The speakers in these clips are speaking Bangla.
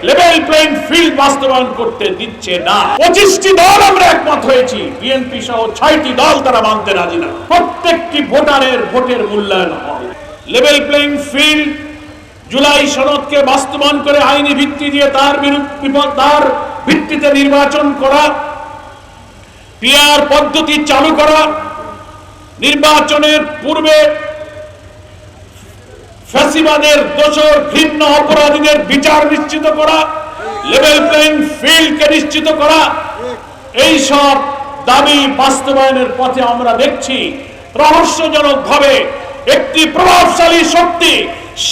লেভেল প্লেইং ফিল্ড বাস্তবায়ন করতে দিচ্ছে না। 25টি দল আমরা একমত হয়েছি, বিএনপি সহ 6টি দল তারা মানতে রাজি না। প্রত্যেকটি ভোটারের ভোটের মূল্যায়ন হবে। লেভেল প্লেইং ফিল্ড জুলাই সনদকে বাস্তবায়ন করে আইনি ভিত্তি দিয়ে তার ভিত্তিতে নির্বাচন করা, পিআর পদ্ধতি চালু করা, নির্বাচনের পূর্বে ফ্যাসিবাদের দোষর ঘৃণ্য অপরাধীদের বিচার নিশ্চিত করা, লেভেল প্লেইং ফিল্ডকে নিশ্চিত করা, এই সব দাবি বাস্তবায়নের পথে আমরা দেখছি রহস্যজনকভাবে একটি প্রভাবশালী শক্তি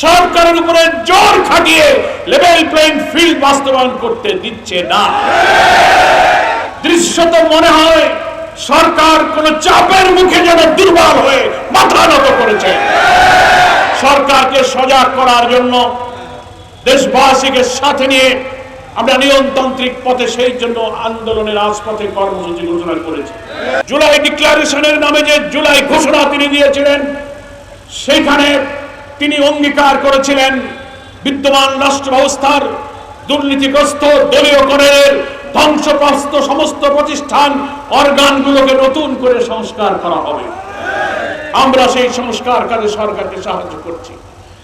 সরকারের উপরে জোর খাটিয়ে লেভেল প্লেইং ফিল্ড বাস্তবায়ন করতে দিচ্ছে না। দৃশ্যত মনে হয় সরকার কোন চাপের মুখে যেন দুর্বল হয়ে মাথা নত করেছে। সরকারকে সজাগ করার জন্য দেশবাসীকে সাথে নিয়ে আমরা নিয়মতান্ত্রিক পথে সেই জন্য আন্দোলনের রাজপথে কর্মসূচি ঘোষণা করেছি। জুলাই ডিক্লারেশনের নামে যে জুলাই ঘোষণা তিনি দিয়েছিলেন, সেখানে তিনি অঙ্গীকার করেছিলেন বিদ্যমান রাষ্ট্র ব্যবস্থার দুর্নীতিগ্রস্ত দলীয়করণের ধ্বংসপ্রাপ্ত সমস্ত প্রতিষ্ঠান অর্গানগুলোকে নতুন করে সংস্কার করা হবে। আমরা সেই সংস্কার কাজে সরকারকে সাহায্য করছি,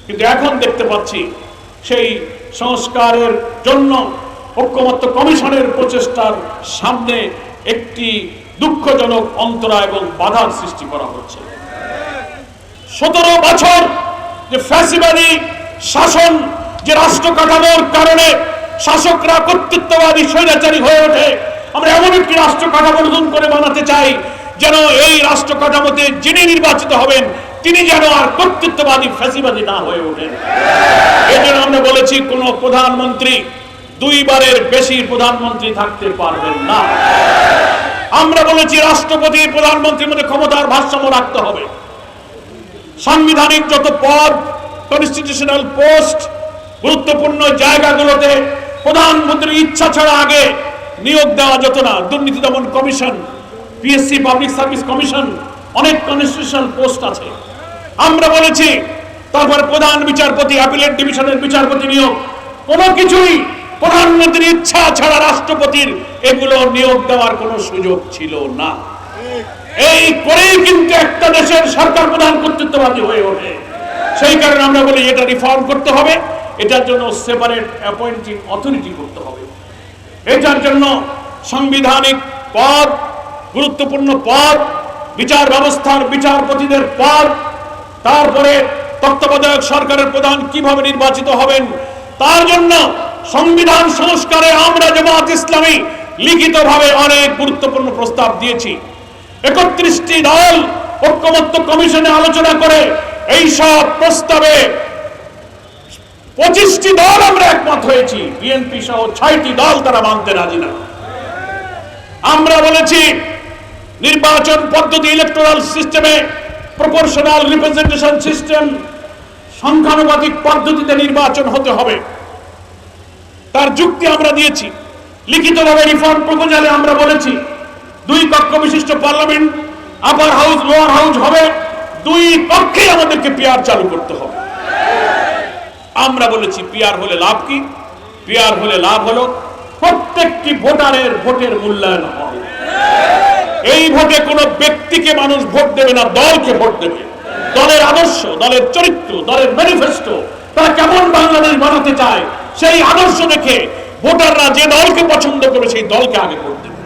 কিন্তু এখন দেখতে পাচ্ছি সেই সংস্কারের জন্য ঐক্যমত্য কমিশনের প্রচেষ্টার সামনে একটি দুঃখজনক অন্তরা এবং বাধার সৃষ্টি করা হচ্ছে। 17 বছর যে ফ্যাসিবাদী শাসন, যে রাষ্ট্র কাঠামোর কারণে শাসকরা কর্তৃত্ববাদী স্বৈরাচারী হয়ে ওঠে, আমরা এমন একটি রাষ্ট্র কাঠামো নতুন করে বানাতে চাই যেন এই রাষ্ট্র কাঠামোতে যিনি নির্বাচিত হবেন তিনি যেন আর কর্তৃত্ববাদী ফ্যাসিবাদী না হয়ে ওঠেন। এই জন্য আমরা বলেছি কোন প্রধানমন্ত্রী 2 বারের বেশি প্রধানমন্ত্রী থাকতে পারবেন না। আমরা বলেছি রাষ্ট্রপতি প্রধানমন্ত্রীর মধ্যে ক্ষমতার ভারসাম্য রাখতে হবে। সাংবিধানিক যত পদ, কনস্টিটিউশনাল পোস্ট, গুরুত্বপূর্ণ জায়গাগুলোতে প্রধানমন্ত্রীর ইচ্ছা ছাড়া আগে নিয়োগ দেওয়া যেত না। দুর্নীতি দমন commission, PSC, public service commission, অনেক কনস্টিটিউশনাল পোস্ট আছে। আমরা বলেছি তারপর প্রধান বিচারপতি, অ্যাপিলেট ডিভিশনের বিচারপতি নিয়োগ, কোনো কিছুই প্রধানমন্ত্রীর ইচ্ছা ছাড়া রাষ্ট্রপতির এগুলো নিয়োগ দেওয়ার কোনো সুযোগ ছিল না। এই করেই কিন্তু একটা দেশের সরকার প্রধান কর্তৃত্ববাদী হয়ে ওঠে। সেই কারণে আমরা বলি এটা রিফর্ম করতে হবে, এটার জন্য সেপারেট অ্যাপয়েন্টিং অথরিটি করতে হবে। এটার জন্য সাংবিধানিক পদ, গুরুত্বপূর্ণ পদ, বিচার ব্যবস্থার বিচারপতিদের পদ, তারপরে তত্ত্বাবধায়ক সরকারের প্রধান কিভাবে নির্বাচিত হবেন, তার জন্য সংবিধান সংস্কারে আমরা জামায়াত ইসলামী লিখিতভাবে অনেক গুরুত্বপূর্ণ প্রস্তাব দিয়েছি। 31টি দল ঐক্যমত্য কমিশনে আলোচনা করে এই সব প্রস্তাবে 25টি দল আমরা একমত হয়েছি, বিএনপি সহ 6টি দল তারা মানতে রাজি না। আমরা বলেছি নির্বাচন পদ্ধতি, ইলেকটোরাল সিস্টেমে প্রপোর্শনাল রিপ্রেজেন্টেশন সিস্টেম, সংখ্যানুপাতিক পদ্ধতিতে নির্বাচন হতে হবে। তার যুক্তি আমরা দিয়েছি। লিখিতভাবে রিফর্ম প্রপোজালে আমরা বলেছি 2 কক্ষ বিশিষ্ট পার্লামেন্ট, আপার হাউস লোয়ার হাউস হবে, 2 কক্ষে আমাদেরকে পিআর চালু করতে হবে। আমরা বলেছি পিআর হলে লাভ কি? পিআর হলে লাভ হলো প্রত্যেকটি ভোটারের ভোটের মূল্যায়ন হবে। এই ভোটে কোনো ব্যক্তিকে মানুষ ভোট দেবে না, দলকে ভোট দেবে। দলের আদর্শ, দলের চরিত্র, দলের ম্যানিফেস্টো, তারা কেমন বাংলাদেশ বানাতে চায় সেই আদর্শ দেখে ভোটাররা যে দলকে পছন্দ করে সেই দলকে আগে ভোট দেবে।